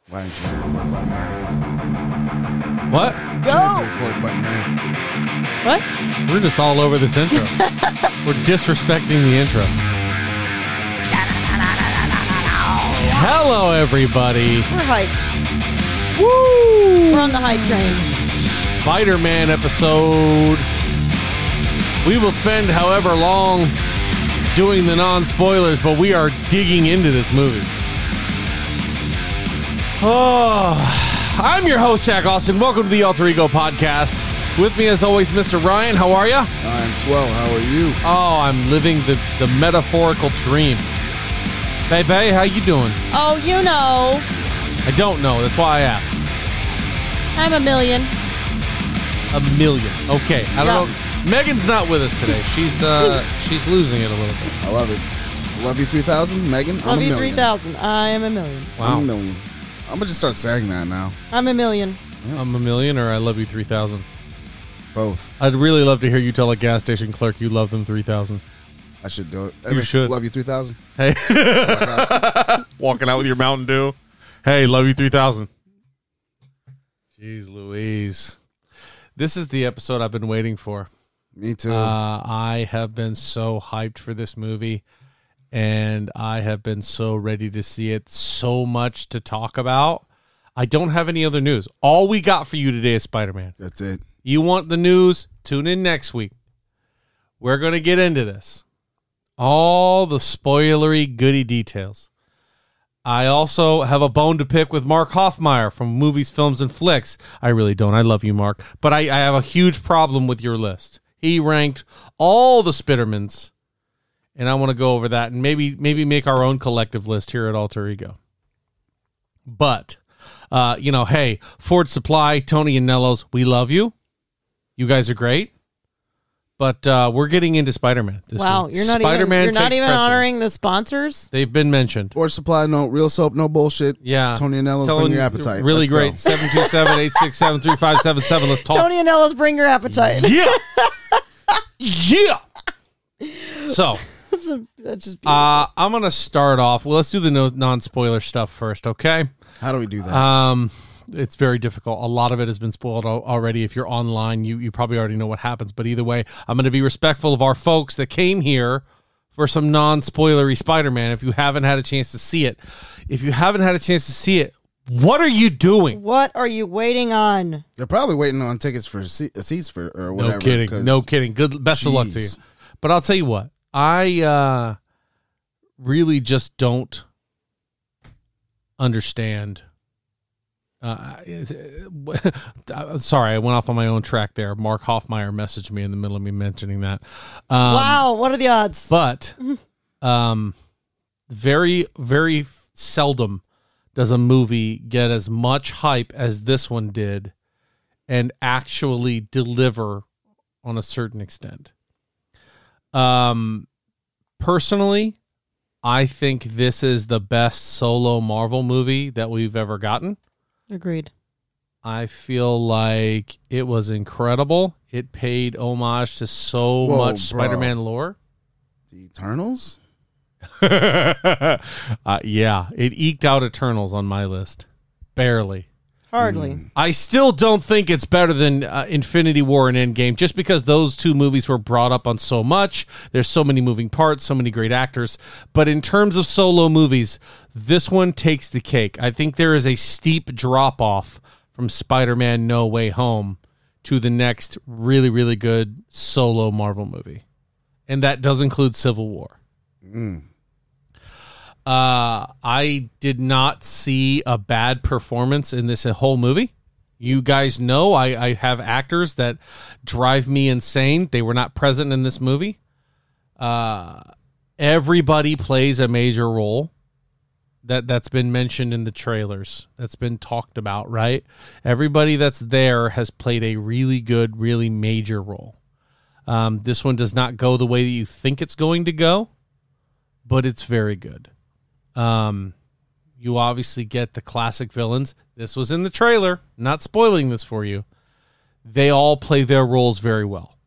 Why didn't you hit the record button, man? What? Go! Hit the record button, man. What? We're just all over this intro. We're disrespecting the intro. Hello, everybody. We're hyped. Woo! We're on the hype train. Spider-Man episode. We will spend however long doing the non-spoilers, but we are digging into this movie. Oh, I'm your host, Jack Austin. Welcome to the Alter Ego Podcast. With me, as always, Mr. Ryan. How are you? I'm swell. How are you? Oh, I'm living the metaphorical dream. Baby, how you doing? Oh, you know. I don't know. That's why I asked. I'm a million. A million. Okay. I don't know. Megan's not with us today. She's losing it a little bit. I love it. Love you 3000, Megan. Love you 3000. I am a million. Wow. I'm a million. I'm going to just start saying that now. I'm a million. Yeah. I'm a million, or I love you 3000. Both. I'd really love to hear you tell a gas station clerk you love them 3000. I should do it. You should. Love you 3000. Hey. Walking out with your Mountain Dew. Hey, love you 3000. Jeez Louise. This is the episode I've been waiting for. Me too. I have been so hyped for this movie, and I have been so ready to see it. So much to talk about. I don't have any other news. All we got for you today is Spider-Man. That's it. You want the news? Tune in next week. We're going to get into this. All the spoilery goody details. I also have a bone to pick with Mark Hoffmeyer from Movies, Films, and Flicks. I really don't. I love you, Mark. But I have a huge problem with your list. He ranked all the Spidermans, and I want to go over that and maybe make our own collective list here at Alter Ego. But, hey, Ford Supply, Tony and Nellos, we love you. You guys are great. But we're getting into Spider-Man this Wow, week. you're not even honoring the sponsors? They've been mentioned. Ford Supply, no real soap, no bullshit. Yeah. Tony and Ellis, bring your appetite. Really Let's great. 727-867-3577. Let's talk. Tony and Ellis, bring your appetite. Yeah. Yeah. So, that's just beautiful. I'm going to start off. Well, let's do the non-spoiler stuff first, okay? How do we do that? It's very difficult. A lot of it has been spoiled already. If you're online, you probably already know what happens. But either way, I'm going to be respectful of our folks that came here for some non-spoilery Spider-Man. If you haven't had a chance to see it, what are you doing? What are you waiting on? They're probably waiting on tickets for seats for or whatever. No kidding. Good. Best of luck to you. But I'll tell you what. I really just don't understand. Sorry, I went off on my own track there. Mark Hoffmeyer messaged me in the middle of me mentioning that. Wow, what are the odds? But very, very seldom does a movie get as much hype as this one did and actually deliver on a certain extent. Personally, I think this is the best solo Marvel movie that we've ever gotten. Agreed. I feel like it was incredible. It paid homage to so much Spider-Man lore. The Eternals? Yeah, it eked out Eternals on my list. Barely. Hardly. I still don't think it's better than Infinity War and Endgame, just because those two movies were brought up on so much. There's so many moving parts, so many great actors. But in terms of solo movies, this one takes the cake. I think there is a steep drop-off from Spider-Man No Way Home to the next really, really good solo Marvel movie. And that does include Civil War. I did not see a bad performance in this whole movie. You guys know I have actors that drive me insane. They were not present in this movie. Everybody plays a major role that's been mentioned in the trailers. That's been talked about, right? Everybody that's there has played a really good, really major role. This one does not go the way that you think it's going to go, but it's very good. You obviously get the classic villains. This was in the trailer. Not spoiling this for you. They all play their roles very well.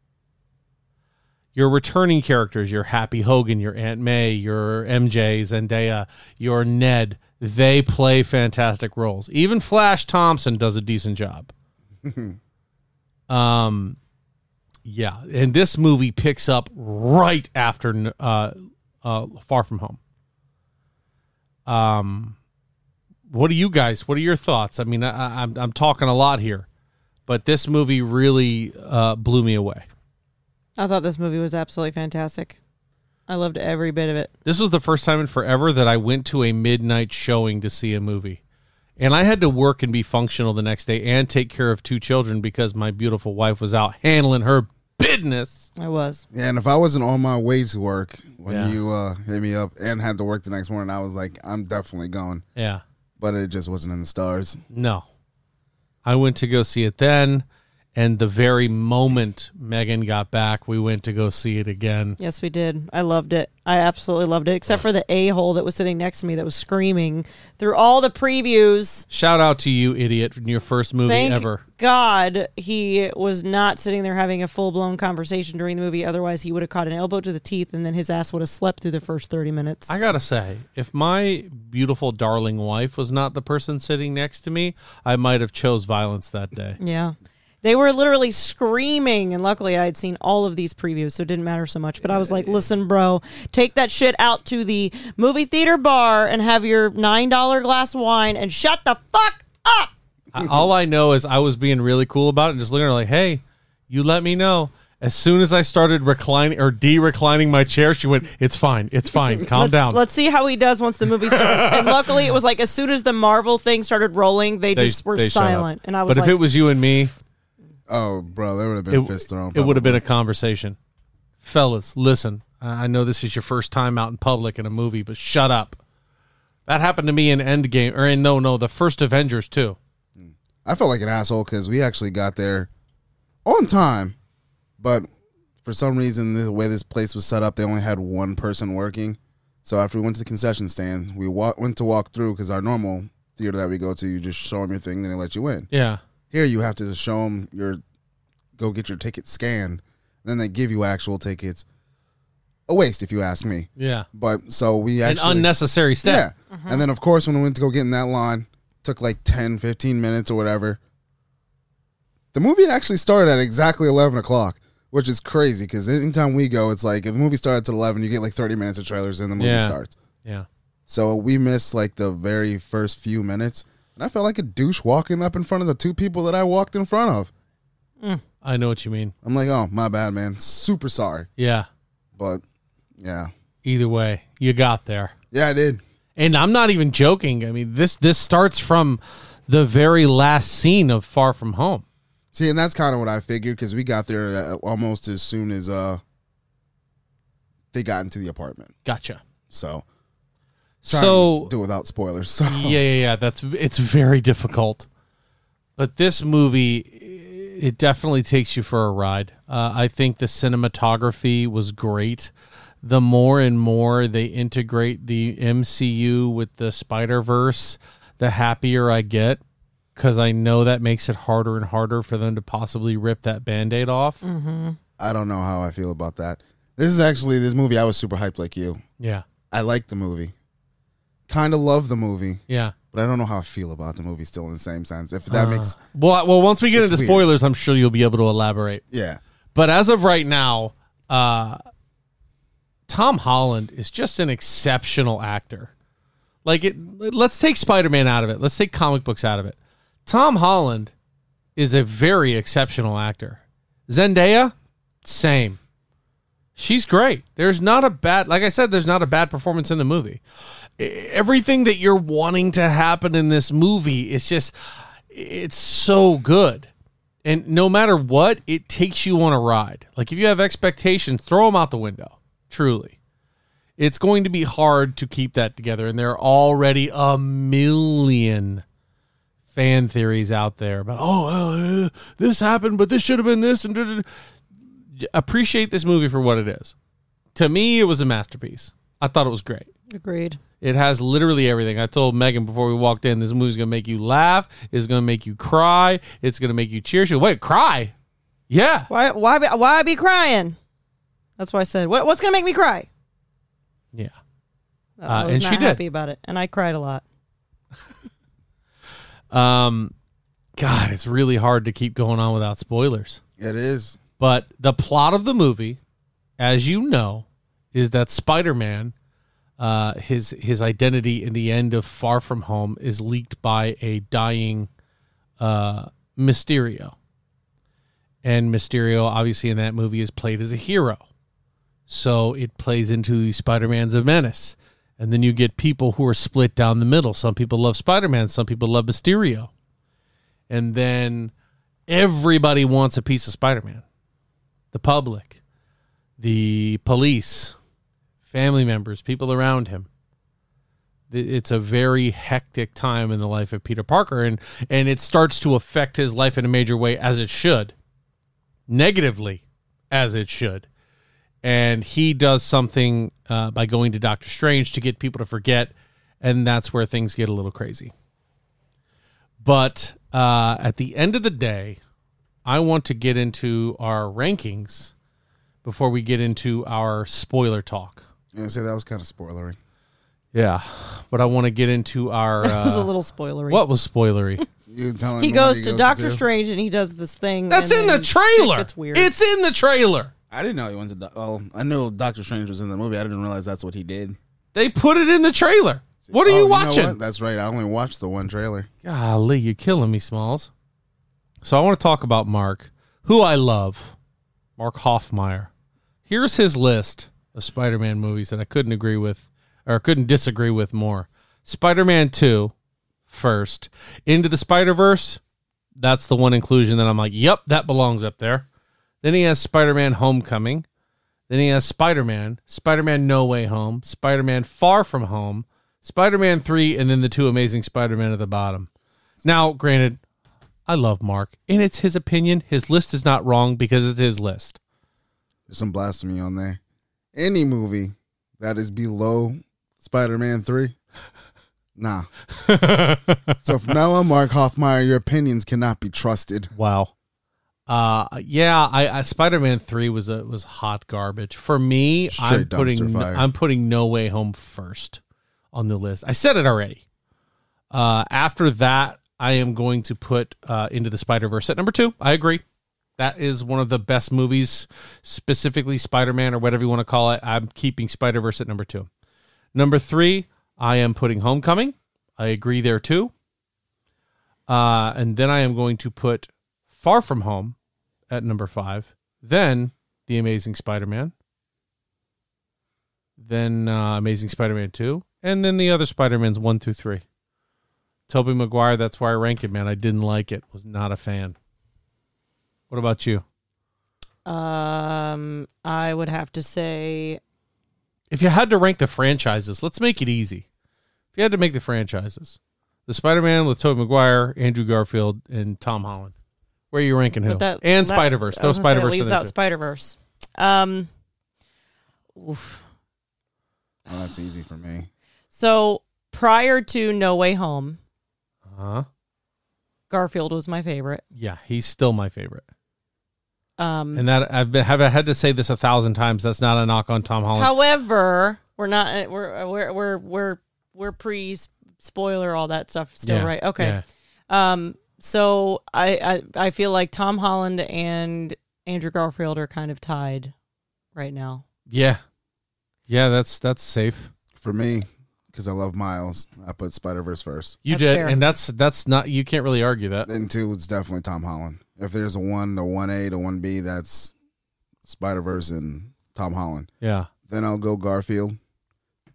Your returning characters, your Happy Hogan, your Aunt May, your MJ, Zendaya, your Ned, they play fantastic roles. Even Flash Thompson does a decent job. Yeah, and this movie picks up right after Far From Home. What are your thoughts? I mean, I'm talking a lot here, but this movie really blew me away. I thought this movie was absolutely fantastic. I loved every bit of it. This was the first time in forever that I went to a midnight showing to see a movie. And I had to work and be functional the next day and take care of 2 children because my beautiful wife was out handling her business. I was. Yeah, and if I wasn't on my way to work when you hit me up and had to work the next morning, I was like, I'm definitely going. Yeah. But it just wasn't in the stars. No. I went to go see it then, and the very moment Megan got back, we went to go see it again. Yes, we did. I loved it. I absolutely loved it, except for the a-hole that was sitting next to me that was screaming through all the previews. Shout out to you, idiot, in your first movie Thank ever. God he was not sitting there having a full-blown conversation during the movie. Otherwise, he would have caught an elbow to the teeth, and then his ass would have slept through the first 30 minutes. I gotta say, if my beautiful, darling wife was not the person sitting next to me, I might have chose violence that day. Yeah. They were literally screaming, and luckily I had seen all of these previews, so it didn't matter so much. But I was like, listen, bro, take that shit out to the movie theater bar and have your $9 glass of wine and shut the fuck up. All I know is I was being really cool about it and just looking at her like, hey, you let me know. As soon as I started reclining or de-reclining my chair, she went, it's fine, calm down. Let's see how he does once the movie starts. And luckily, it was like as soon as the Marvel thing started rolling, they just were silent. And I was but if it was you and me... Oh, bro, there would have been fist thrown. It would have been a conversation. Fellas, listen, I know this is your first time out in public in a movie, but shut up. That happened to me in Endgame, or in, the first Avengers, too. I felt like an asshole because we actually got there on time, but for some reason, the way this place was set up, they only had one person working. So after we went to the concession stand, we went to walk through because our normal theater that we go to, you just show them your thing, then they let you in. Yeah. Here you have to show them go get your ticket scanned, then they give you actual tickets. A waste, if you ask me. Yeah. But so we actually... An unnecessary step. Yeah. And then, of course, when we went to go get in that line, took like 10, 15 minutes or whatever. The movie actually started at exactly 11 o'clock, which is crazy because anytime we go, it's like if the movie starts at 11, you get like 30 minutes of trailers and the movie starts. Yeah. So we missed like the very first few minutes. And I felt like a douche walking up in front of the 2 people that I walked in front of. I know what you mean. I'm like, oh, my bad, man. Super sorry. Yeah. But, yeah. Either way, you got there. Yeah, I did. And I'm not even joking. I mean, this starts from the very last scene of Far From Home. See, and that's kind of what I figured because we got there almost as soon as they got into the apartment. Gotcha. So do without spoilers. So. Yeah. It's very difficult. But this movie, it definitely takes you for a ride. I think the cinematography was great. The more and more they integrate the MCU with the Spider-Verse, the happier I get because I know that makes it harder and harder for them to possibly rip that Band-Aid off. Mm-hmm. I don't know how I feel about that. This movie, I was super hyped like you. Yeah. I like the movie. Kind of love the movie. Yeah. But I don't know how I feel about the movie still in the same sense. If that makes... Well, once we get into weird. spoilers, I'm sure you'll be able to elaborate. Yeah. But as of right now, Tom Holland is just an exceptional actor. Let's take Spider-Man out of it. Let's take comic books out of it. Tom Holland is a very exceptional actor. Zendaya, same. She's great. There's not a bad performance in the movie. Everything that you're wanting to happen in this movie is just, it's so good. And no matter what, it takes you on a ride. Like if you have expectations, throw them out the window. Truly. It's going to be hard to keep that together. And there are already a million fan theories out there about, this happened, but this should have been this. And appreciate this movie for what it is. To me, it was a masterpiece. I thought it was great. Agreed. It has literally everything. I told Megan before we walked in, this movie's going to make you laugh. It's going to make you cry. It's going to make you cheer. She goes, wait, cry? Yeah. Why be crying? That's why I said, what's going to make me cry? Yeah. I was and not she did. happy about it, and I cried a lot. God, it's really hard to keep going on without spoilers. It is. But the plot of the movie, as you know, is that Spider-Man, his identity in the end of Far From Home is leaked by a dying Mysterio. And Mysterio, obviously, in that movie is played as a hero. So it plays into Spider-Man's a menace. And then you get people who are split down the middle. Some people love Spider-Man. Some people love Mysterio. And then everybody wants a piece of Spider-Man. The public, the police, family members, people around him. It's a very hectic time in the life of Peter Parker. And it starts to affect his life in a major way, as it should. Negatively, as it should. And he does something by going to Doctor Strange to get people to forget, and that's where things get a little crazy. But at the end of the day, I want to get into our rankings before we get into our spoiler talk. Yeah, say that was kind of spoilery. Yeah, but I want to get into our... That was a little spoilery. What was spoilery? He goes to Doctor Strange and he does this thing. That's in the trailer. It's weird. It's in the trailer. I didn't know he went to... Well, I knew Doctor Strange was in the movie. I didn't realize that's what he did. They put it in the trailer. What are you watching? Know what? That's right. I only watched the one trailer. Golly, you're killing me, Smalls. So I want to talk about Mark, who I love, Mark Hoffmeyer. Here's his list of Spider-Man movies that I couldn't agree with, or couldn't disagree with more. Spider-Man 2, first. Into the Spider-Verse, that's the one inclusion that I'm like, yep, that belongs up there. Then he has Spider-Man Homecoming. Then he has Spider-Man, Spider-Man No Way Home, Spider-Man Far From Home, Spider-Man 3, and then the two Amazing Spider-Man at the bottom. Now, granted, I love Mark, and it's his opinion. His list is not wrong because it's his list. There's some blasphemy on there. Any movie that is below Spider-Man 3, nah. So from now on, Mark Hoffmeyer, your opinions cannot be trusted. Wow. I Spider-Man 3 was hot garbage. For me, Straight I'm putting No Way Home first on the list. I said it already. After that, I am going to put Into the Spider-Verse at number 2. I agree. That is one of the best movies, specifically Spider-Man or whatever you want to call it. I'm keeping Spider-Verse at number 2. Number 3, I am putting Homecoming. I agree there too. And then I am going to put Far From Home at number 5. Then The Amazing Spider-Man. Then Amazing Spider-Man 2. And then the other Spider-Mans 1 through 3. Tobey Maguire, that's where I rank it, man. I didn't like it. Was not a fan. What about you? I would have to say... If you had to rank the franchises, let's make it easy. If you had to make the franchises, the Spider-Man with Tobey Maguire, Andrew Garfield, and Tom Holland. Where are you ranking who? And Spider-Verse. Throw Spider-Verse leaves out Spider-Verse. Oof. Oh, that's easy for me. So prior to No Way Home, Uh-huh. Garfield was my favorite. Yeah, he's still my favorite. And that have had to say this 1,000 times. That's not a knock on Tom Holland. However, we're not we're pre spoiler all that stuff still, Yeah, right? Okay. yeah. So I feel like Tom Holland and Andrew Garfield are kind of tied right now. Yeah. Yeah, that's safe. For me, because I love Miles, I put Spider-Verse first. You That's did, fair. and that's not, you can't really argue that. Then 2, it's definitely Tom Holland. If there's a 1, a 1A, to 1B, that's Spider-Verse and Tom Holland. Yeah. Then I'll go Garfield,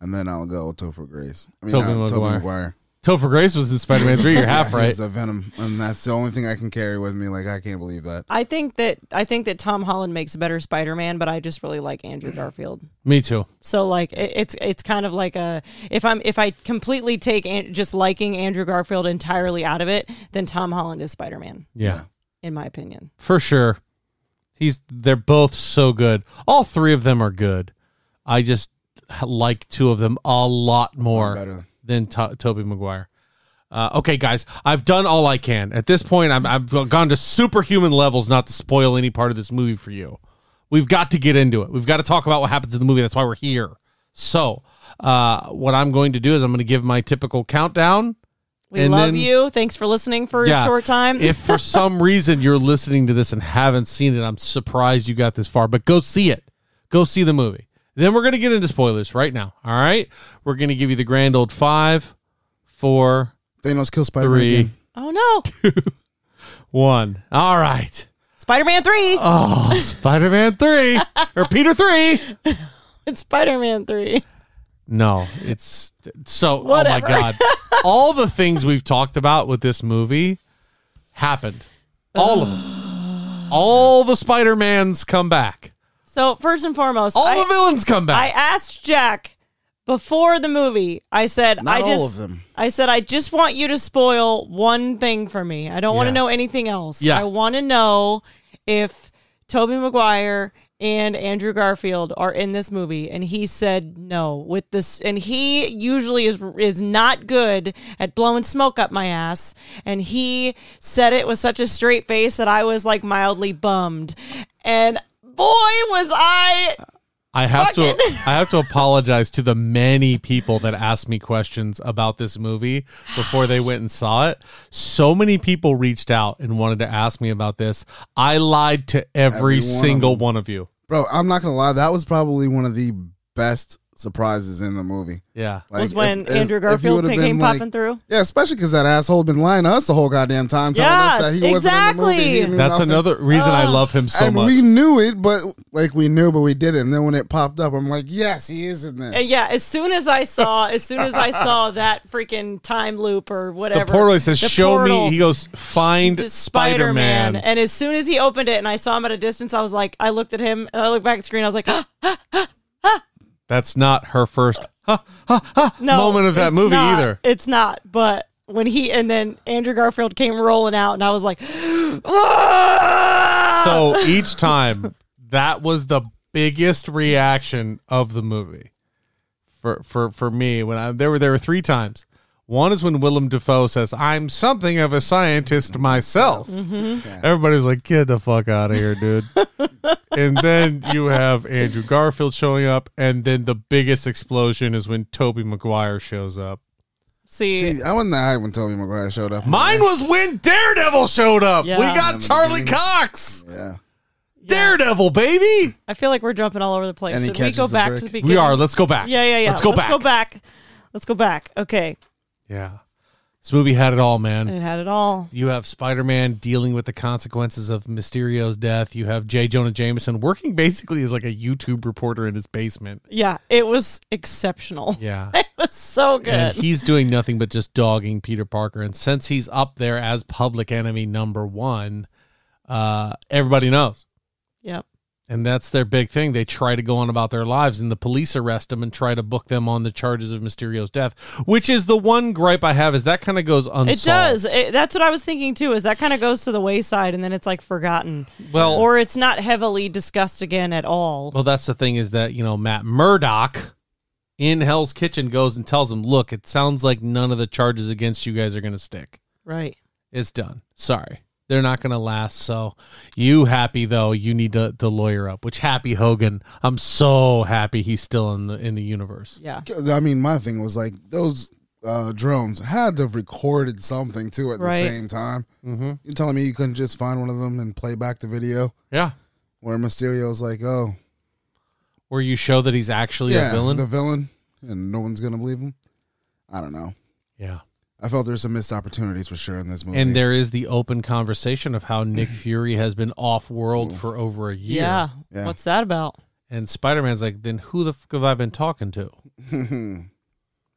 and then I'll go Topher Grace. Tobey Maguire. Topher Grace was in Spider-Man 3. You're half right. He's the Venom, and that's the only thing I can carry with me. Like, I can't believe that. I think that Tom Holland makes a better Spider-Man, but I just really like Andrew Garfield. Me too. So like it's kind of like if I completely take just liking Andrew Garfield entirely out of it, then Tom Holland is Spider-Man, Yeah. in my opinion. For sure. They're both so good. All 3 of them are good. I just like 2 of them a lot more Better. than Tobey Maguire. Okay, guys, I've done all I can. At this point, I've gone to superhuman levels not to spoil any part of this movie for you. We've got to get into it. We've got to talk about what happens in the movie. That's why we're here. So what I'm going to do is I'm going to give my typical countdown, We love you. Thanks for listening for a short time. If for some reason you're listening to this and haven't seen it, I'm surprised you got this far, but go see it. Go see the movie. Then we're going to get into spoilers right now. All right? We're going to give you the grand old 5, 4, Thanos kills Spider-Man 3, again. Oh, no. 2, 1. All right. Spider-Man 3. Oh, Spider-Man 3. Or Peter 3. It's Spider-Man 3. No, it's so, Whatever. oh my God. All the things we've talked about with this movie happened. All of them. All the Spider-Mans come back. So, first and foremost, All the villains come back. I asked Jack before the movie, I said, Not all of them. I said, I just want you to spoil one thing for me. I don't want to know anything else. Yeah. I want to know if Tobey Maguire and Andrew Garfield are in this movie. And he said no with this. And he usually is not good at blowing smoke up my ass. And he said it with such a straight face that I was like mildly bummed. And boy, was I have to apologize to the many people that asked me questions about this movie before they went and saw it. So many people reached out and wanted to ask me about this. I lied to every single one of you. Bro, I'm not going to lie. That was probably one of the best surprises in the movie. Yeah. was when Andrew Garfield came popping through. Yeah, especially because that asshole been lying to us the whole goddamn time, telling us that he wasn't in the movie. He knew That's nothing. another reason I love him so and much. we knew it, but we didn't. And then when it popped up, I'm like, yes, he is in this. And yeah, as soon as I saw that freaking time loop or whatever, The portal says, "Show portal, me." He goes, "Find Spider-Man." And as soon as he opened it, and I saw him at a distance, I was like, I looked at him, and I looked back at the screen, I was like, That's not her first no, moment of that it's movie not. either. It's not. But when and then Andrew Garfield came rolling out, and I was like, ah! So each time, that was the biggest reaction of the movie for me. When there were 3 times. One is when Willem Dafoe says, "I'm something of a scientist myself." Mm-hmm. Yeah. Everybody's like, "Get the fuck out of here, dude." And then you have Andrew Garfield showing up, and then the biggest explosion is when Tobey Maguire shows up. See, I wasn't that high when Tobey Maguire showed up. Mine was when Daredevil showed up. Yeah. We got In the Charlie beginning. Cox. Yeah. Daredevil, baby. I feel like we're jumping all over the place. And he Should we catches go the back brick. to the beginning? We are. Let's go back. Yeah. Let's go back. Let's go back. Okay. Yeah. This movie had it all, man. It had it all. You have Spider-Man dealing with the consequences of Mysterio's death. You have J. Jonah Jameson working basically as like a YouTube reporter in his basement. Yeah, it was exceptional. Yeah. It was so good. And he's doing nothing but just dogging Peter Parker. And since he's up there as public enemy number 1, everybody knows. Yep. And that's their big thing. They try to go on about their lives, and the police arrest them and try to book them on the charges of Mysterio's death, which is the one gripe I have, is that kind of goes unsolved. It does. That's what I was thinking too, is that kind of goes to the wayside and then it's like forgotten. Well, or it's not heavily discussed again at all. Well, that's the thing, is that, Matt Murdock in Hell's Kitchen goes and tells them, "Look, it sounds like none of the charges against you guys are going to stick. Right. It's done. Sorry. They're not going to last. So you happy, though, you need to lawyer up," which Happy Hogan, I'm so happy he's still in the universe. Yeah. I mean, my thing was like those drones had to have recorded something too at the same time. Mm-hmm. You're telling me you couldn't just find one of them and play back the video Yeah. where Mysterio's like, "Oh, Where you show that he's actually a villain. the villain," and no one's gonna believe him. I don't know. Yeah. I felt there's some missed opportunities for sure in this movie. And there is the open conversation of how Nick Fury has been off-world for over a year. Yeah. Yeah. What's that about? And Spider-Man's like, then who the fuck have I been talking to?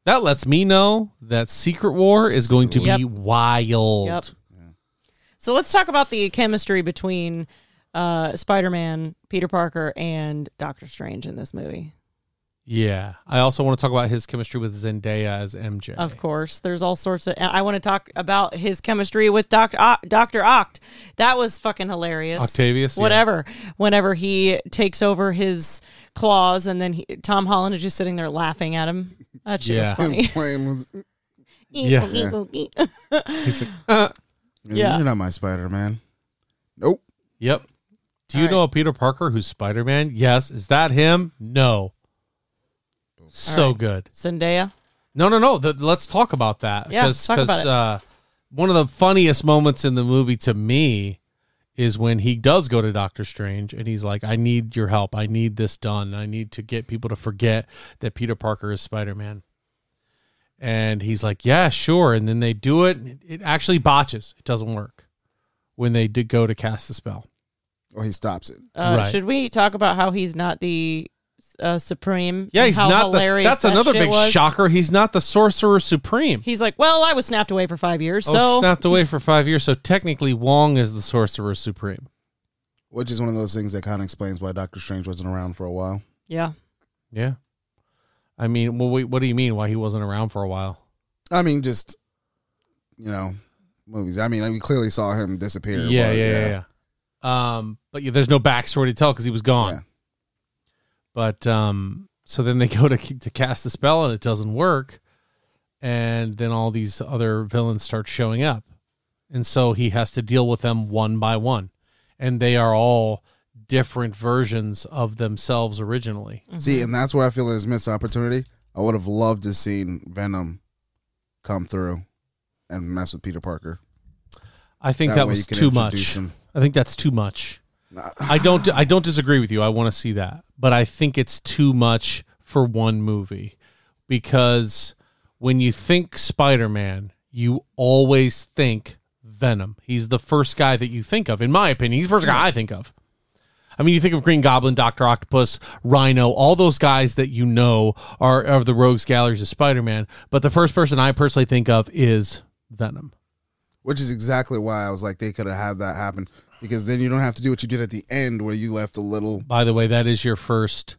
That lets me know that Secret War is going to be wild. Yep. So let's talk about the chemistry between Spider-Man, Peter Parker, and Doctor Strange in this movie. Yeah. I also want to talk about his chemistry with Zendaya as MJ. Of course. There's all sorts of... I want to talk about his chemistry with Dr. Oct. That was fucking hilarious. Octavius? Yeah. Whatever. Whenever he takes over his claws and then Tom Holland is just sitting there laughing at him. That shit was funny. Playing with, Yeah. Yeah. He's like, Yeah. You're not my Spider-Man. Nope. yep. Do you All know a Peter Parker who's Spider-Man? Yes. Is that him? No. So right. good. Zendaya? No. Let's talk about that. Yeah, let's talk about it. One of the funniest moments in the movie to me is when he does go to Doctor Strange and he's like, I need your help. I need this done. I need to get people to forget that Peter Parker is Spider-Man. And he's like, yeah, sure. And then they do it. And it actually botches. It doesn't work when they did go to cast the spell. Or he stops it. Right. Should we talk about how he's not the Supreme? Yeah, he's how not. Hilarious That's another big was? shocker. He's not the Sorcerer Supreme. He's like, well, I was snapped away for 5 years, so snapped away for 5 years. So technically, Wong is the Sorcerer Supreme. Which is one of those things that kind of explains why Doctor Strange wasn't around for a while. Yeah. Yeah. I mean, well, wait, what do you mean why he wasn't around for a while? I mean, just, movies. I mean, we clearly saw him disappear. Yeah. But yeah, there's no backstory to tell because he was gone. Yeah. But so then they go to cast the spell and it doesn't work. And then all these other villains start showing up. And so he has to deal with them one by one. And they are all different versions of themselves originally. Mm-hmm. See, and that's where I feel there's missed opportunity. I would have loved to seen Venom come through and mess with Peter Parker. I think that was too much. I think that's too much. I don't disagree with you. I want to see that. But I think it's too much for one movie. Because when you think Spider-Man, you always think Venom. He's the first guy that you think of. In my opinion, he's the first guy I think of. I mean, you think of Green Goblin, Dr. Octopus, Rhino, all those guys that you know are of the rogues galleries of Spider-Man. But the first person I personally think of is Venom. Which is exactly why I was like, they could have had that happen. Because then you don't have to do what you did at the end where you left a little... By the way, that is your first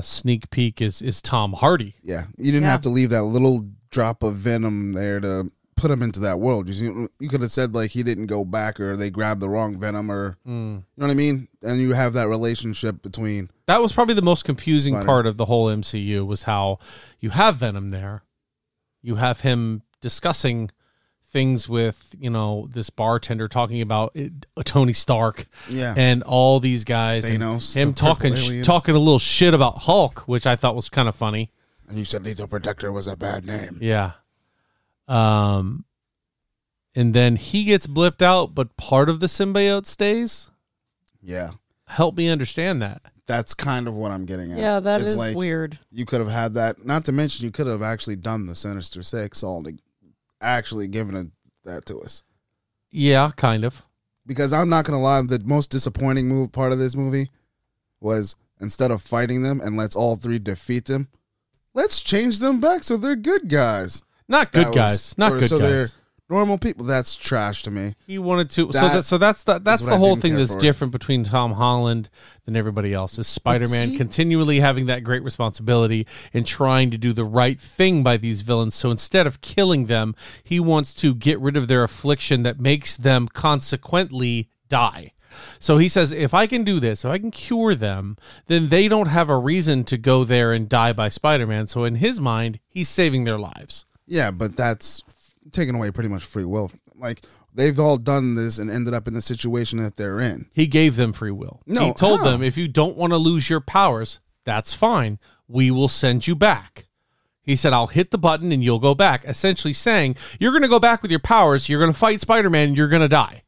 sneak peek is Tom Hardy. Yeah. You didn't have to leave that little drop of Venom there to put him into that world. You could have said like he didn't go back or they grabbed the wrong Venom or... You know what I mean? And you have that relationship between... That was probably the most confusing part of the whole MCU was how you have Venom there. You have him discussing... things with, this bartender talking about Tony Stark and all these guys. Thanos, and him talking a little shit about Hulk, which I thought was kind of funny. And you said Lethal Protector was a bad name. Yeah. And then he gets blipped out, but part of the symbiote stays. Yeah. Help me understand that. That's kind of what I'm getting at. Yeah, that is like, weird. You could have had that. Not to mention, you could have actually done the Sinister Six all to actually given that to us. Yeah, kind of. Because I'm not going to lie, the most disappointing part of this movie was instead of fighting them and let's all three defeat them, let's change them back so they're good guys. Not good guys. They're normal people. That's trash to me. He wanted to. That's the whole thing that's different between Tom Holland than everybody else. Is Spider-Man continually having that great responsibility and trying to do the right thing by these villains. So instead of killing them, he wants to get rid of their affliction that makes them consequently die. So he says, if I can do this, if I can cure them, then they don't have a reason to go there and die by Spider-Man. So in his mind, he's saving their lives. Yeah, but that's taking away pretty much free will. Like, they've all done this and ended up in the situation that they're in. He gave them free will. No, he told them, if you don't want to lose your powers, that's fine. We will send you back. He said, I'll hit the button and you'll go back. Essentially saying, you're going to go back with your powers, you're going to fight Spider-Man, and you're going to die.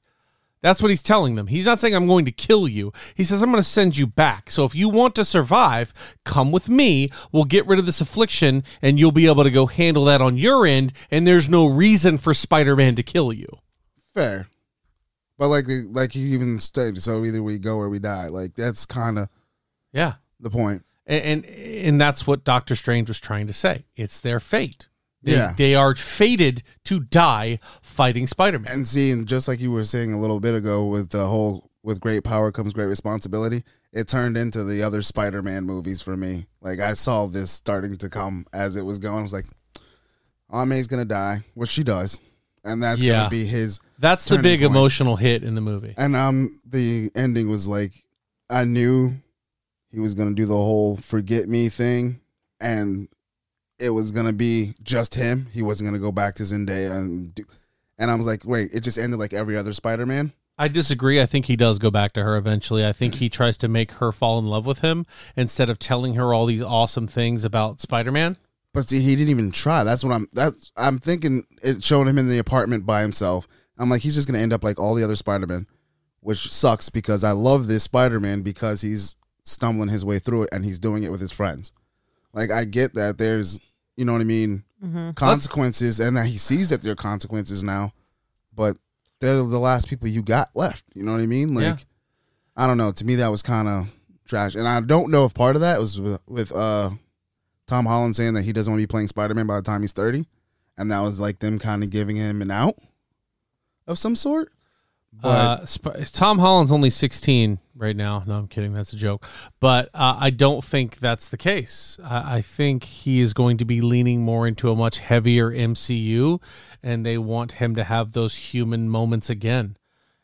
That's what he's telling them. He's not saying I'm going to kill you. He says, I'm going to send you back. So if you want to survive, come with me. We'll get rid of this affliction and you'll be able to go handle that on your end. And there's no reason for Spider-Man to kill you. Fair. But like he even stated, so either we go or we die. Like, that's kind of the point. And that's what Doctor Strange was trying to say. It's their fate. They are fated to die fighting Spider-Man. And see, and just like you were saying a little bit ago with the whole, with great power comes great responsibility, it turned into the other Spider-Man movies for me. Like, I saw this starting to come as it was going. I was like, Aunt May's going to die, which she does. And that's going to be his That's the big point. Emotional hit in the movie. And the ending was like, I knew he was going to do the whole forget me thing. And it was going to be just him. He wasn't going to go back to Zendaya. And I was like, wait, it just ended like every other Spider-Man? I disagree. I think he does go back to her eventually. I think he tries to make her fall in love with him instead of telling her all these awesome things about Spider-Man. But see, he didn't even try. I'm thinking it showing him in the apartment by himself. I'm like, he's just gonna end up like all the other Spider-Men, which sucks because I love this Spider-Man because he's stumbling his way through it and he's doing it with his friends. Like, I get that there's, you know what I mean, consequences, and that he sees that there are consequences now, but they're the last people you got left. You know what I mean? Like, I don't know. To me, that was kind of trash, and I don't know if part of that was with Tom Holland saying that he doesn't want to be playing Spider-Man by the time he's 30, and that was like them kind of giving him an out of some sort. But Tom Holland's only 16 right now. No, I'm kidding. That's a joke. But I don't think that's the case. I think he is going to be leaning more into a much heavier MCU, and they want him to have those human moments again.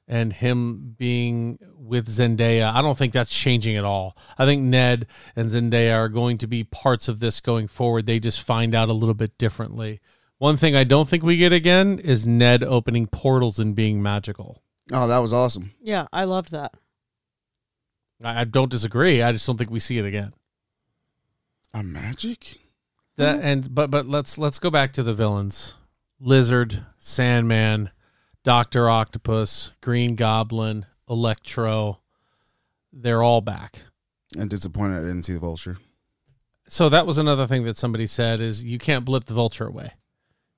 And him being with Zendaya, I don't think that's changing at all. I think Ned and Zendaya are going to be parts of this going forward. They just find out a little bit differently. One thing I don't think we get again is Ned opening portals and being magical. Oh, that was awesome. Yeah, I loved that. I don't disagree. I just don't think we see it again. A magic? But let's go back to the villains. Lizard, Sandman, Dr. Octopus, Green Goblin, Electro. They're all back. And disappointed I didn't see the Vulture. So that was another thing that somebody said is you can't blip the Vulture away.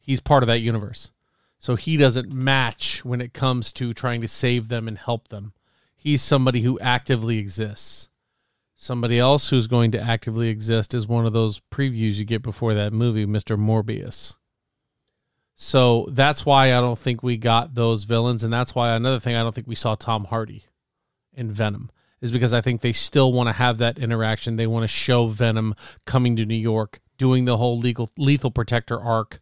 He's part of that universe. So he doesn't match when it comes to trying to save them and help them. He's somebody who actively exists. Somebody else who's going to actively exist is one of those previews you get before that movie, Mr. Morbius. So that's why I don't think we got those villains, and that's why another thing I don't think we saw Tom Hardy in Venom is because I think they still want to have that interaction. They want to show Venom coming to New York, doing the whole lethal protector arc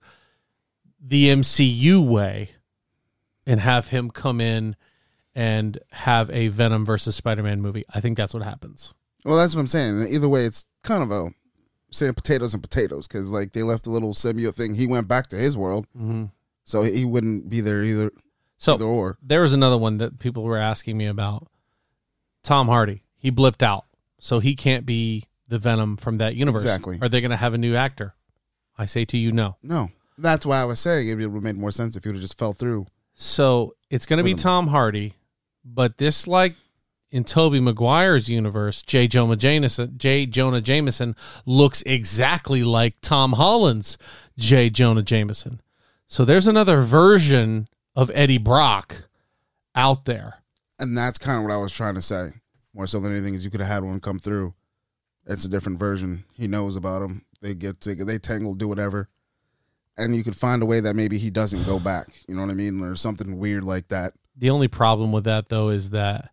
the MCU way, and have him come in and have a Venom versus Spider-Man movie. I think that's what happens. Well, that's what I'm saying. Either way, it's kind of a saying potatoes and potatoes because like they left a little symbiote thing. He went back to his world, so he wouldn't be there either. So either or. There was another one that people were asking me about. Tom Hardy. He blipped out, so he can't be the Venom from that universe. Exactly. Are they going to have a new actor? I say to you, no. No. That's why I was saying it would have made more sense if he would have just fell through. So it's going to be Tom Hardy, but this, like in Tobey Maguire's universe, J. Jonah Jameson looks exactly like Tom Holland's J. Jonah Jameson. So there's another version of Eddie Brock out there. And that's kind of what I was trying to say. More so than anything is you could have had one come through. It's a different version. He knows about him. They tangle, do whatever. And you could find a way that maybe he doesn't go back. You know what I mean? Or something weird like that. The only problem with that, though, is that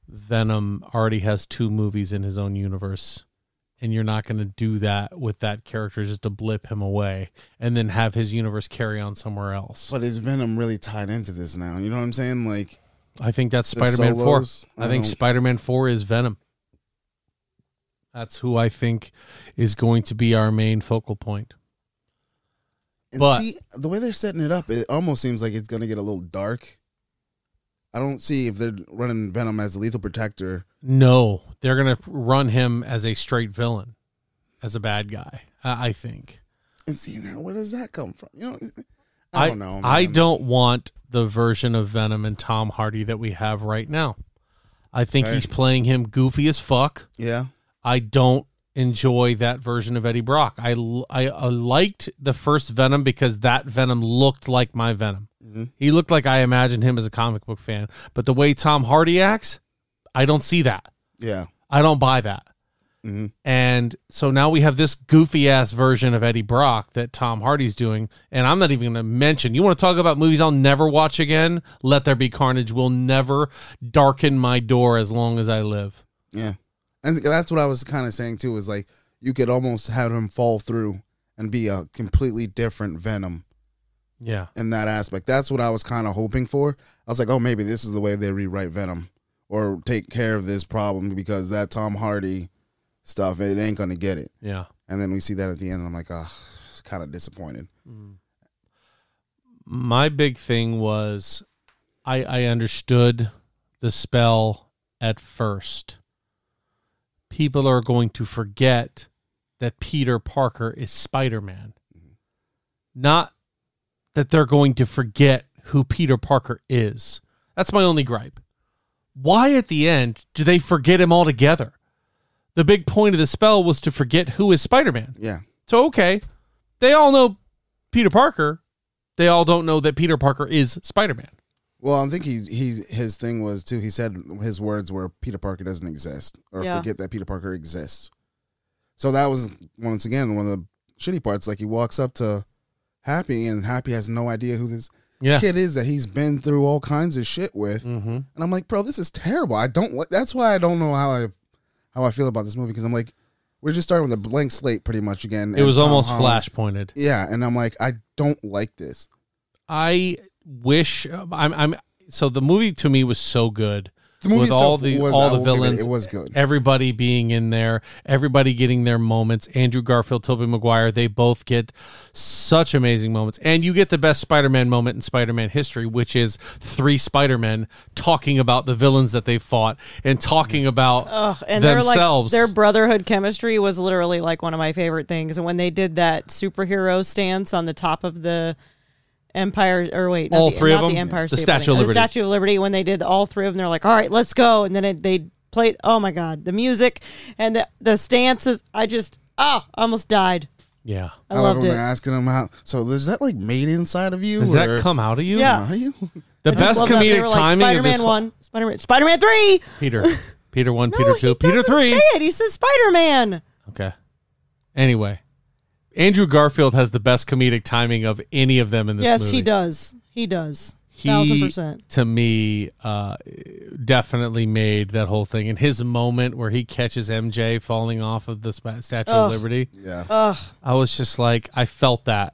Venom already has 2 movies in his own universe. And you're not going to do that with that character just to blip him away and then have his universe carry on somewhere else. But is Venom really tied into this now? You know what I'm saying? Like, I think that's Spider-Man 4. I think Spider-Man 4 is Venom. That's who I think is going to be our main focal point. And see, the way they're setting it up, it almost seems like it's going to get a little dark. I don't see if they're running Venom as a lethal protector. No, they're going to run him as a straight villain, as a bad guy, I think. And see, now where does that come from? You know, I don't know. Man. I don't want the version of Venom and Tom Hardy that we have right now. I think he's playing him goofy as fuck. Yeah. I don't enjoy that version of Eddie Brock. I liked the first Venom because that Venom looked like my Venom. Mm-hmm. He looked like I imagined him as a comic book fan. But the way Tom Hardy acts, I don't see that. Yeah. I don't buy that. Mm-hmm. And so now we have this goofy-ass version of Eddie Brock that Tom Hardy's doing. And I'm not even going to mention, you want to talk about movies I'll never watch again? Let There Be Carnage will never darken my door as long as I live. Yeah. And that's what I was kind of saying, too, is like you could almost have him fall through and be a completely different Venom. Yeah. In that aspect. That's what I was kind of hoping for. I was like, oh, maybe this is the way they rewrite Venom or take care of this problem because that Tom Hardy stuff, it ain't going to get it. Yeah. And then we see that at the end, and I'm like, oh, kind of disappointed. My big thing was I understood the spell at first. People are going to forget that Peter Parker is Spider-Man. Not that they're going to forget who Peter Parker is. That's my only gripe. Why at the end do they forget him altogether? The big point of the spell was to forget who is Spider-Man. Yeah. So, okay, they all know Peter Parker. They all don't know that Peter Parker is Spider-Man. Well, I think his thing was, too, he said his words were Peter Parker doesn't exist, or forget that Peter Parker exists. So that was, once again, one of the shitty parts. Like, he walks up to Happy, and Happy has no idea who this kid is that he's been through all kinds of shit with. Mm-hmm. And I'm like, bro, this is terrible. That's why I don't know how I feel about this movie, because I'm like, we're just starting with a blank slate pretty much again. It was almost Flash-pointed. Yeah, and I'm like, I don't like this. I wish so the movie to me was so good. The movie with all the villains, it was good. Everybody being in there, everybody getting their moments. Andrew Garfield, Tobey Maguire, they both get such amazing moments. And you get the best Spider-Man moment in Spider-Man history, which is 3 Spider-Men talking about the villains that they fought and talking about and themselves. Their brotherhood chemistry was literally like one of my favorite things. And when they did that superhero stance on the top of the Empire, or wait, all three of them, the Empire the State Statue of Building. Liberty. The Statue of Liberty. When they did all 3 of them, they're like, "All right, let's go!" And then they played. Oh my god, the music and the stances. I almost died. Yeah, I loved it. They're asking him how. So does that like made inside of you? Does that come out of you? Yeah. The best comedic timing. Spider-Man 1, Spider-Man 3. Peter 1, No, Peter 2, he Peter 3. Say it. He says Spider-Man. Okay. Anyway, Andrew Garfield has the best comedic timing of any of them in this movie. Yes, he does. He does. He, 1000%. to me, definitely made that whole thing. And his moment where he catches MJ falling off of the Statue of Liberty. Yeah. I was just like, I felt that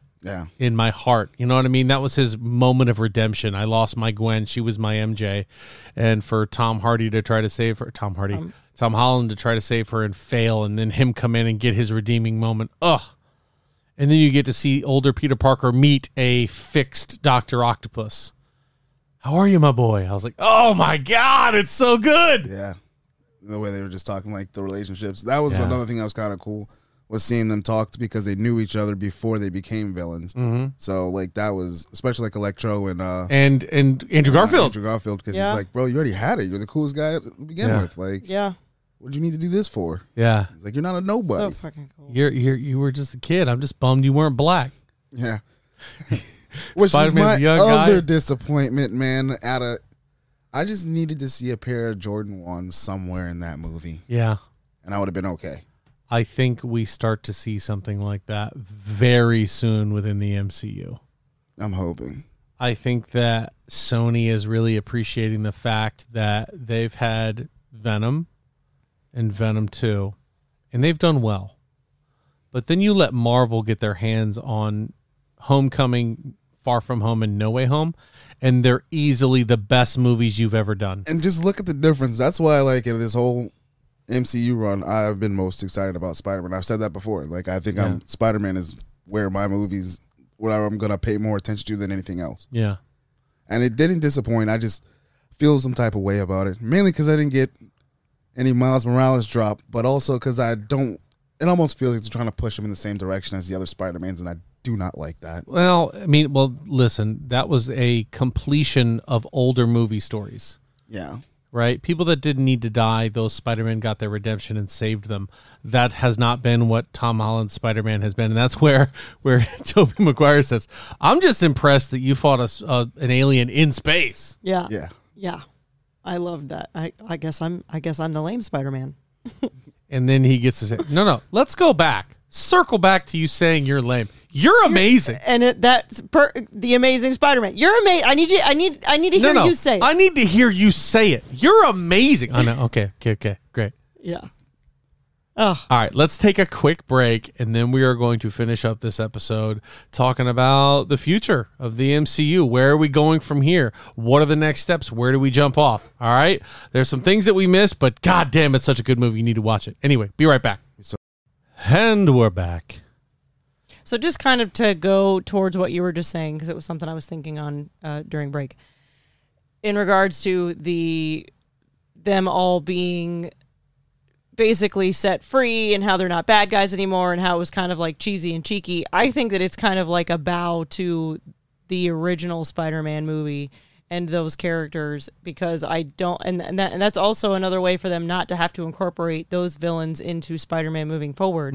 in my heart. You know what I mean? That was his moment of redemption. I lost my Gwen. She was my MJ. And for Tom Holland to try to save her, Tom Holland to try to save her and fail, and then him come in and get his redeeming moment. Ugh. And then you get to see older Peter Parker meet a fixed Dr. Octopus. How are you, my boy? I was like, oh my God, it's so good. Yeah. The way they were just talking, like the relationships. That was another thing that was kind of cool, was seeing them talk because they knew each other before they became villains. Mm-hmm. So, like, that was, especially like Electro and Andrew Garfield. Andrew Garfield, because he's like, bro, you already had it. You're the coolest guy to begin with. Like, what'd you need to do this for? Yeah. He's like, you're not a nobody. So fucking cool. You were just a kid. I'm just bummed you weren't black. Yeah. Which is my other disappointment, man. I just needed to see a pair of Jordan 1s somewhere in that movie. Yeah. And I would have been okay. I think we start to see something like that very soon within the MCU. I'm hoping. I think that Sony is really appreciating the fact that they've had Venom and Venom 2, and they've done well. But then you let Marvel get their hands on Homecoming, Far From Home, and No Way Home, and they're easily the best movies you've ever done. And just look at the difference. That's why, like, in this whole MCU run, I've been most excited about Spider-Man. I've said that before. Like, I think Spider-Man is where my movies, where I'm going to pay more attention to than anything else. Yeah. And it didn't disappoint. I just feel some type of way about it. Mainly because I didn't get any Miles Morales drop, but also because it almost feels like they're trying to push him in the same direction as the other Spider-Mans, and I do not like that. Well, listen, that was a completion of older movie stories. Yeah. Right? People that didn't need to die, those Spider-Man got their redemption and saved them. That has not been what Tom Holland's Spider-Man has been. And that's where Tobey Maguire says, I'm just impressed that you fought an alien in space. Yeah. Yeah. Yeah. I loved that. I guess I'm the lame Spider-Man. And then he gets to say, no, let's go back. Circle back to you saying you're lame. You're amazing. That's the amazing Spider-Man. You're amazing. I need to hear you say it. I need to hear you say it. You're amazing. I know. Okay. Great. Yeah. Oh. All right, let's take a quick break, and then we are going to finish up this episode talking about the future of the MCU. Where are we going from here? What are the next steps? Where do we jump off? All right? There's some things that we missed, but God damn, it's such a good movie. You need to watch it. Anyway, be right back. And we're back. So just kind of to go towards what you were just saying, because it was something I was thinking on during break, in regards to them all being basically set free and how they're not bad guys anymore and how it was kind of like cheesy and cheeky. I think that it's kind of like a bow to the original Spider-Man movie and those characters, because I don't, and that's also another way for them not to have to incorporate those villains into Spider-Man moving forward,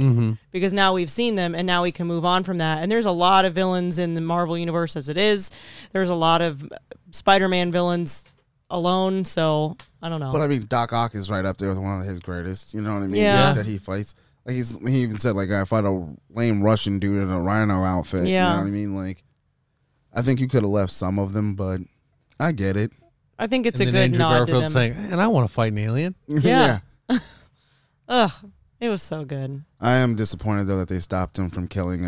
because now we've seen them and now we can move on from that. And there's a lot of villains in the Marvel universe as it is. There's a lot of Spider-Man villains alone, so I don't know. But I mean, Doc Ock is right up there with one of his greatest. You know what I mean? Yeah. That he fights. Like he even said, like, I fight a lame Russian dude in a rhino outfit. Yeah. You know what I mean? Like, I think you could have left some of them, but I get it. I think it's and a then good Andrew nod Garfield to them. saying, "And I want to fight an alien." Yeah. Ugh, it was so good. I am disappointed though that they stopped him from killing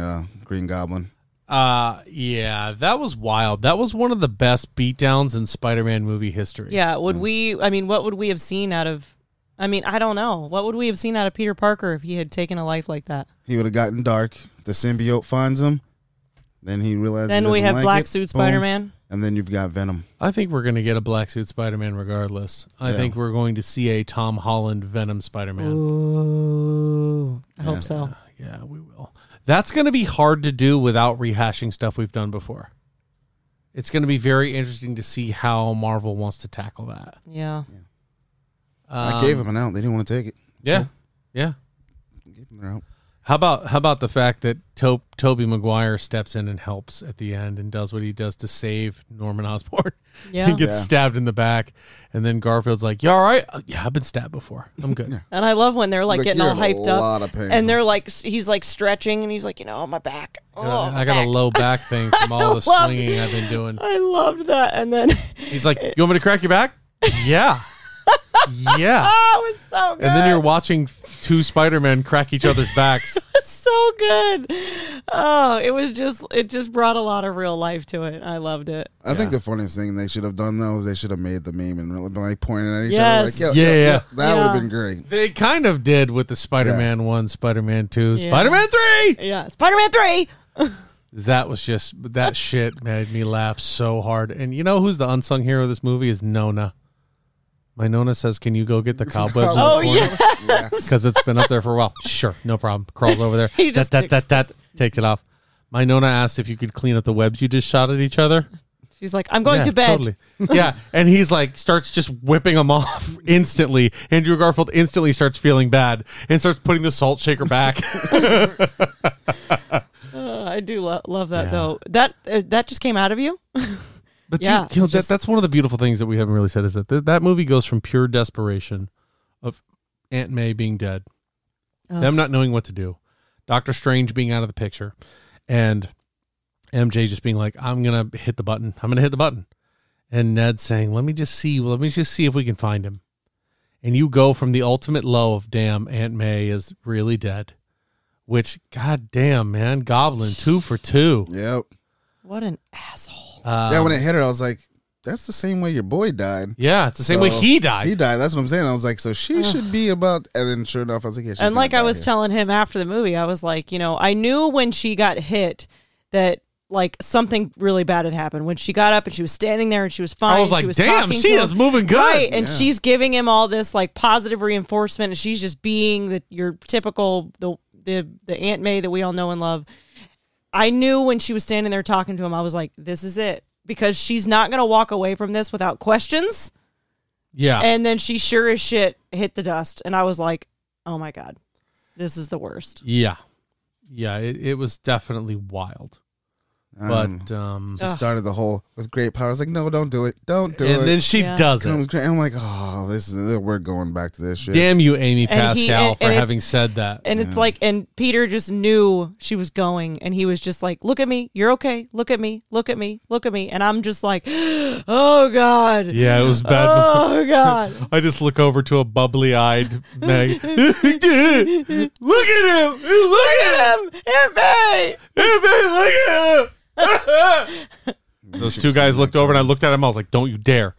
Green Goblin. Yeah, that was wild. That was one of the best beatdowns in Spider-Man movie history. Yeah, what would we have seen out of, I don't know. What would we have seen out of Peter Parker if he had taken a life like that? He would have gotten dark. The symbiote finds him. Then he realizes. Then he we doesn't have like Black it. Suit Boom. Spider-Man. And then you've got Venom. I think we're going to get a Black Suit Spider-Man regardless. I think we're going to see a Tom Holland Venom Spider-Man. Ooh, I hope so. Yeah, we will. That's going to be hard to do without rehashing stuff we've done before. It's going to be very interesting to see how Marvel wants to tackle that. Yeah. I gave him an out. They didn't want to take it. Yeah. Gave them their out. How about the fact that Tobey Maguire steps in and helps at the end and does what he does to save Norman Osborn? Yeah. He gets stabbed in the back, and then Garfield's like, "You all right?" "Yeah, I've been stabbed before. I'm good." And I love when they're like getting all hyped a up, lot of pain. and they're like, he's like stretching, and he's like, my back. I got a low back thing from all the swinging I've been doing. I loved that, and then He's like, "You want me to crack your back?" "Yeah." Yeah. oh, it was so good. And then you're watching two Spider-Men crack each other's backs. so good. Oh, it just brought a lot of real life to it. I loved it. I think the funniest thing they should have done though is they should have made the meme and really been like pointing at each Yes. other. Like, Yeah. that would have been great. They kind of did with the Spider-Man 1, Spider-Man 2, Yeah. Spider-Man 3. Yeah, Spider-Man 3. That was just, that shit made me laugh so hard. And you know who's the unsung hero of this movie is Nona. My Nona says, "Can you go get the cobwebs?" Oh, Yes. Because it's been up there for a while. Sure, no problem. Crawls over there. He just Takes it off. My Nona asked if you could clean up the webs you just shot at each other. She's like, "I'm going to bed." Totally. Yeah, and he's like, starts just whipping them off instantly. Andrew Garfield instantly starts feeling bad and starts putting the salt shaker back. I do love that though. That just came out of you. But Yeah, you know, that's one of the beautiful things that we haven't really said is that that movie goes from pure desperation of Aunt May being dead, them not knowing what to do, Doctor Strange being out of the picture, and MJ just being like, "I'm gonna hit the button. I'm gonna hit the button," and Ned saying, "Let me just see if we can find him." And you go from the ultimate low of damn, Aunt May is really dead, which god damn, man, Goblin 2 for 2. Yep. What an asshole. Yeah, when it hit her, I was like, that's the same way your boy died. Yeah, it's the same way he died. He died. That's what I'm saying. I was like, so she should be about. And then sure enough, I was like, yeah, she's And like I was here. telling him after the movie, I was like, I knew when she got hit that like something really bad had happened. When she got up and she was standing there and she was fine. I was like, she was damn, talking she to is him. moving good. Right, and she's giving him all this like positive reinforcement, and she's just being your typical the Aunt May that we all know and love. I knew when she was standing there talking to him, I was like, this is it. Because she's not going to walk away from this without questions. Yeah. And then she sure as shit hit the dust. And I was like, oh my God, this is the worst. Yeah. Yeah, it was definitely wild. But she started the whole with great power. I was like, no, don't do it. Don't do it. and then she does it. Comes great. I'm like, oh, we're going back to this shit. Damn you, Amy Pascal, and for having said that. And it's like, and Peter just knew she was going, and he was just like, look at me, you're okay. Look at me, look at me, look at me. And I'm just like, oh God. Yeah, it was bad. Oh God. I just look over to a bubbly-eyed Meg. Look at him. Look at him. Aunt May. Hey, man, look at him. Those two guys looked over and I looked at him. I was like, don't you dare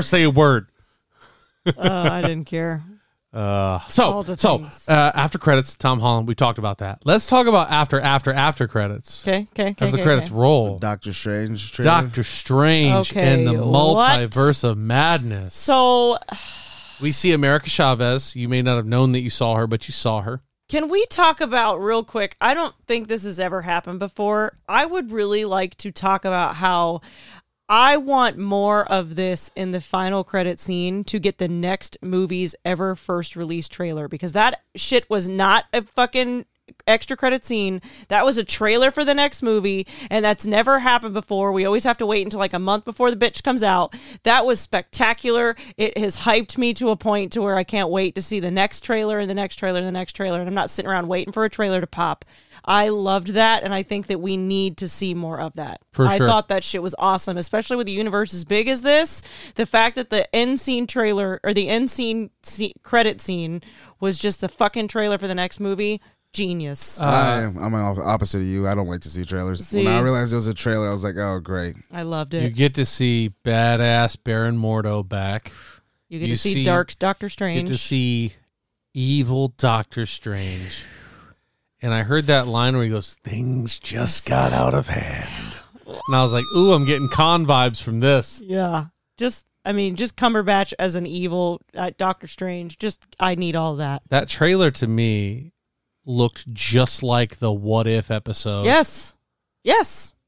say a word. I didn't care. All the things. After credits, Tom Holland, we talked about that. Let's talk about after credits. Okay. As the credits roll. Doctor Strange trailer. Doctor Strange Okay, and the what? multiverse of madness. So We see America Chavez. You may not have known that you saw her, but you saw her. Can we talk about real quick? I don't think this has ever happened before. I would really like to talk about how I want more of this in the final credit scene to get the next movie's ever first release trailer, because that shit was not a fucking extra credit scene. That was a trailer for the next movie, and that's never happened before. We always have to wait until like a month before the bitch comes out. That was spectacular. It has hyped me to a point to where I can't wait to see the next trailer and the next trailer and the next trailer, and I'm not sitting around waiting for a trailer to pop. I loved that, and I think that we need to see more of that. I thought that shit was awesome, especially with the universe as big as this. The fact that the end scene trailer, or the end scene credit scene, was just a fucking trailer for the next movie. Genius. I'm opposite of you. I don't like to see trailers. When I realized it was a trailer, I was like, oh, great. I loved it. You get to see badass Baron Mordo back. You get to see dark Doctor Strange. You get to see evil Doctor Strange. And I heard that line where he goes, things just got out of hand. And I was like, ooh, I'm getting con vibes from this. Yeah. Just Cumberbatch as an evil Doctor Strange. I need all that. That trailer to me looked just like the What If episode. Yes.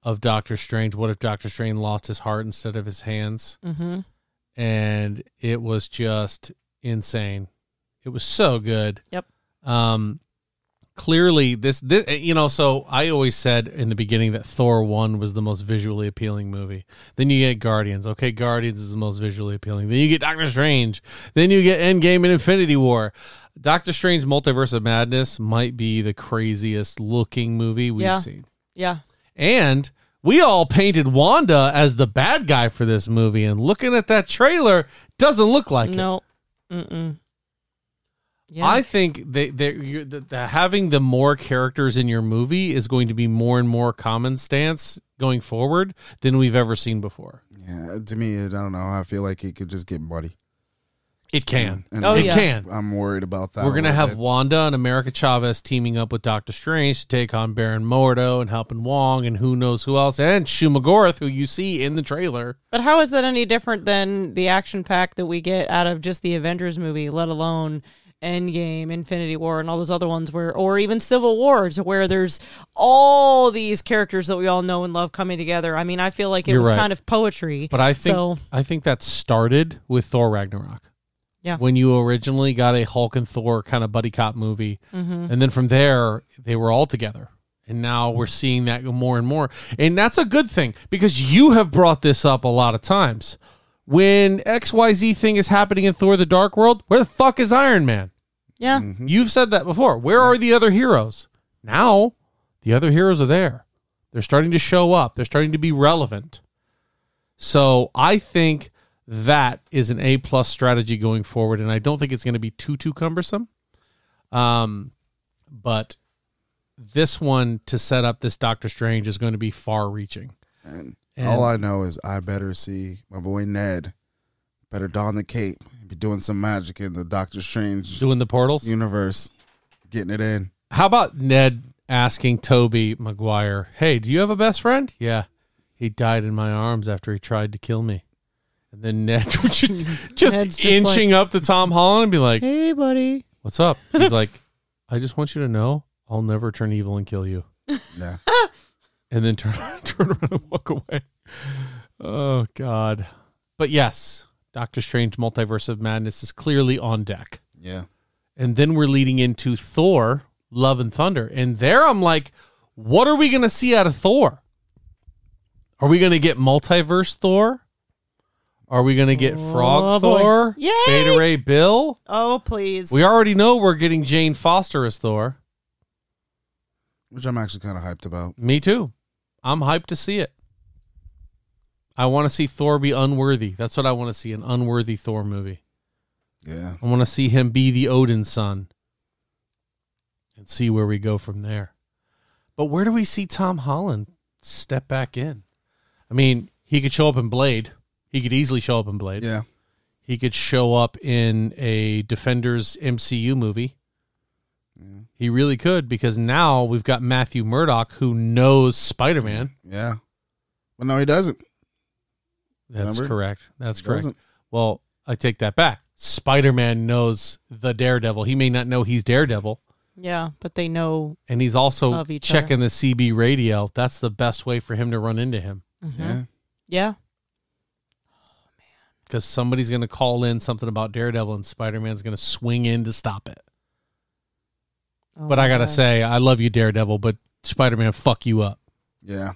Of Doctor Strange. What if Doctor Strange lost his heart instead of his hands? Mm-hmm. And it was just insane. It was so good. Yep. Clearly, this, so I always said in the beginning that Thor 1 was the most visually appealing movie. Then you get Guardians. Okay, Guardians is the most visually appealing. Then you get Doctor Strange. Then you get Endgame and Infinity War. Doctor Strange Multiverse of Madness might be the craziest looking movie we've seen. Yeah. And we all painted Wanda as the bad guy for this movie, and looking at that trailer, doesn't look like it. No. Mm-mm. Yeah. I think that having the more characters in your movie is going to be more and more common stance going forward than we've ever seen before. Yeah, to me, I don't know. I feel like it could just get muddy. It can. It can. I'm worried about that. We're going to have Wanda and America Chavez teaming up with Doctor Strange to take on Baron Mordo and helping Wong and who knows who else, and Shumagorath, who you see in the trailer. But how is that any different than the action pack that we get out of just the Avengers movie, let alone Endgame, Infinity War, and all those other ones, or even Civil Wars, where there's all these characters that we all know and love coming together? I mean, I feel like it was kind of poetry. But I think that started with Thor Ragnarok. Yeah. When you originally got a Hulk and Thor kind of buddy cop movie. Mm-hmm. And then from there, they were all together. And now we're seeing that more and more. And that's a good thing, because you have brought this up a lot of times. When XYZ thing is happening in Thor the Dark World, where the fuck is Iron Man? Yeah. Mm-hmm. You've said that before. Where are the other heroes? Now, the other heroes are there. They're starting to show up. They're starting to be relevant. So I think that is an A+ strategy going forward, and I don't think it's going to be too cumbersome. But this one, to set up this Doctor Strange, is going to be far-reaching. And all I know is I better see my boy Ned better don the cape and be doing some magic in the Doctor Strange doing the portals universe, getting it in. How about Ned asking Tobey Maguire, hey, do you have a best friend? Yeah, he died in my arms after he tried to kill me. And then Ned just inching up to Tom Holland and be like, hey, buddy. What's up? He's like, I just want you to know I'll never turn evil and kill you. Yeah. And then turn around and walk away. Oh, God. But yes, Doctor Strange Multiverse of Madness is clearly on deck. Yeah. And then we're leading into Thor, Love and Thunder. And there I'm like, what are we going to see out of Thor? Are we going to get Multiverse Thor? Are we going to get Frog Thor? Yay! Beta Ray Bill? Oh, please. We already know we're getting Jane Foster as Thor. Which I'm actually kind of hyped about. Me too. I'm hyped to see it. I want to see Thor be unworthy. That's what I want to see, an unworthy Thor movie. Yeah. I want to see him be the Odin son and see where we go from there. But where do we see Tom Holland step back in? I mean, he could show up in Blade. He could easily show up in Blade. Yeah. He could show up in a Defenders MCU movie. Yeah. He really could, because now we've got Matthew Murdock, who knows Spider-Man. Yeah. But no, he doesn't. That's Remember? correct. That's he correct. Doesn't. Well, I take that back. Spider-Man knows the Daredevil. He may not know he's Daredevil. Yeah, but they know. And he's also Of each checking the CB radio. That's the best way for him to run into him. Mm-hmm. Yeah. Because somebody's going to call in something about Daredevil and Spider-Man's going to swing in to stop it. Oh but I got to gosh. say, I love you, Daredevil, but Spider-Man fuck you up. Yeah.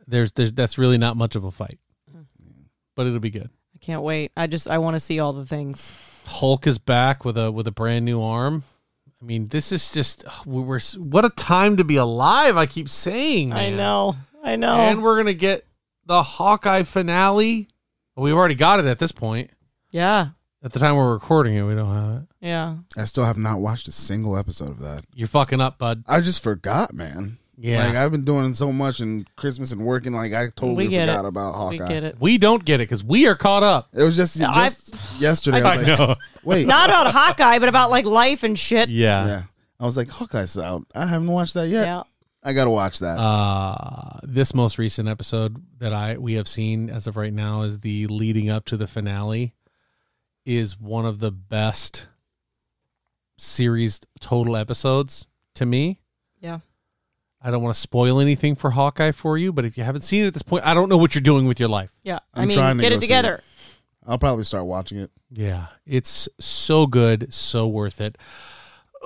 There's that's really not much of a fight. But it'll be good. I can't wait. I want to see all the things. Hulk is back with a brand new arm. I mean, this is just we're what a time to be alive. I keep saying, man. I know. And we're gonna get the Hawkeye finale. Well, we've already got it at this point. Yeah. At the time we're recording it, we don't have it. Yeah. I still have not watched a single episode of that. You're fucking up, bud. I just forgot, man. Yeah. Like, I've been doing so much in Christmas and working, like, I totally forgot about Hawkeye. We get it. We don't get it because we are caught up. It was just yesterday. I was like, know. wait. Not about Hawkeye, but about like life and shit. Yeah. I was like, Hawkeye's out. I haven't watched that yet. Yeah. I got to watch that. This most recent episode that we have seen as of right now is the leading up to the finale is one of the best series total episodes to me. Yeah. I don't want to spoil anything for Hawkeye for you, but if you haven't seen it at this point, I don't know what you're doing with your life. Yeah. I'm trying to get go it see together. I'll probably start watching it. Yeah, it's so good, so worth it.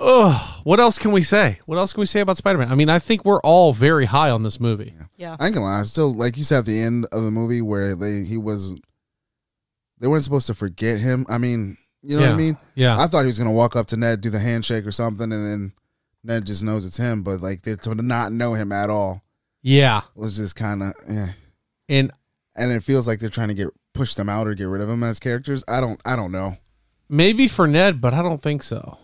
Oh, what else can we say? What else can we say about Spider-Man? I mean, I think we're all very high on this movie. Yeah. I ain't gonna lie. Still, like you said at the end of the movie where they weren't supposed to forget him. I mean, you know what I mean? Yeah. I thought he was gonna walk up to Ned, do the handshake or something, and then Ned just knows it's him. But like to not know him at all, Yeah. was just kind of, And it feels like they're trying to push them out or get rid of them as characters. I don't know. maybe for Ned, but I don't think so.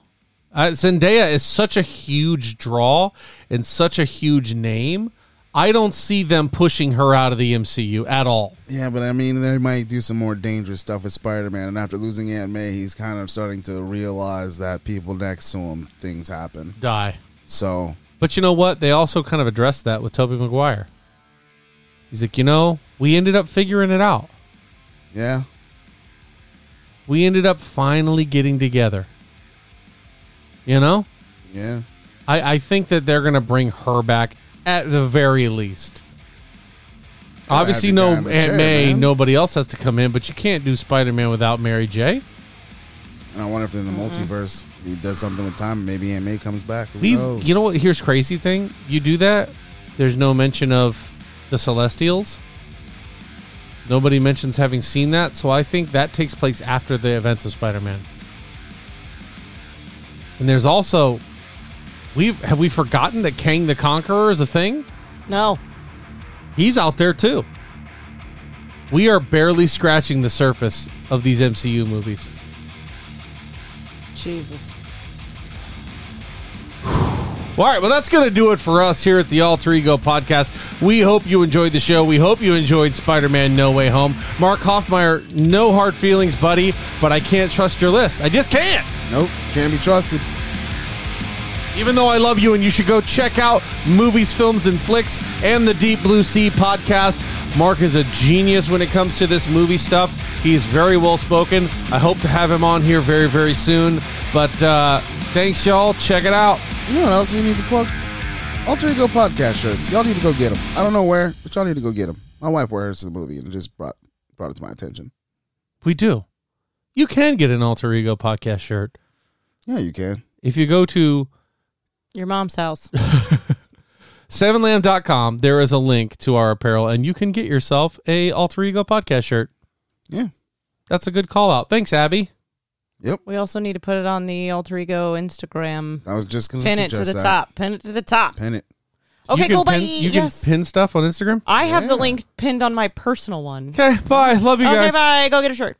Zendaya is such a huge draw and such a huge name. I don't see them pushing her out of the MCU at all. Yeah, but I mean, they might do some more dangerous stuff with Spider-Man. And after losing Aunt May, he's kind of starting to realize that people next to him, things happen. Die. So, But you know what? They also kind of addressed that with Tobey Maguire. He's like, we ended up figuring it out. yeah. We ended up finally getting together. Yeah. I think that they're going to bring her back at the very least. Obviously, have no your guy in the Aunt chair, May, man. nobody else has to come in, but you can't do Spider-Man without Mary J. And I wonder if in the multiverse he does something with time. Maybe Aunt May comes back. Who knows? You know what? Here's crazy thing. You do that, there's no mention of the Celestials. Nobody mentions having seen that, so I think that takes place after the events of Spider-Man. And there's also, have we forgotten that Kang the Conqueror is a thing? No. He's out there too. We are barely scratching the surface of these MCU movies. Jesus. All right, well, that's going to do it for us here at the Alter Ego Podcast. We hope you enjoyed the show. We hope you enjoyed Spider-Man No Way Home. Mark Hoffmeyer, no hard feelings, buddy, but I can't trust your list. I just can't. Nope, can't be trusted. Even though I love you and you should go check out Movies, Films, and Flicks and the Deep Blue Sea podcast. Mark is a genius when it comes to this movie stuff. He is very well spoken. I hope to have him on here very, very soon. But thanks, y'all. Check it out. You know what else we need to plug? Alter Ego podcast shirts. Y'all need to go get them. I don't know where, but y'all need to go get them. My wife wears the movie and it just brought it to my attention. We do. You can get an Alter Ego podcast shirt. Yeah, you can. If you go to Your mom's house. 7lamb.com, there is a link to our apparel, and you can get yourself a Alter Ego podcast shirt. Yeah. That's a good call out. Thanks, Abby. Yep. We also need to put it on the Alter Ego Instagram. I was just going to Pin suggest it to the that. top. Pin it to the top. Pin it. Okay, You can cool. Bye. You Yes. can pin stuff on Instagram? I have the Yeah. link pinned on my personal one. Okay, bye. Love you Okay, guys. bye. Go get a shirt.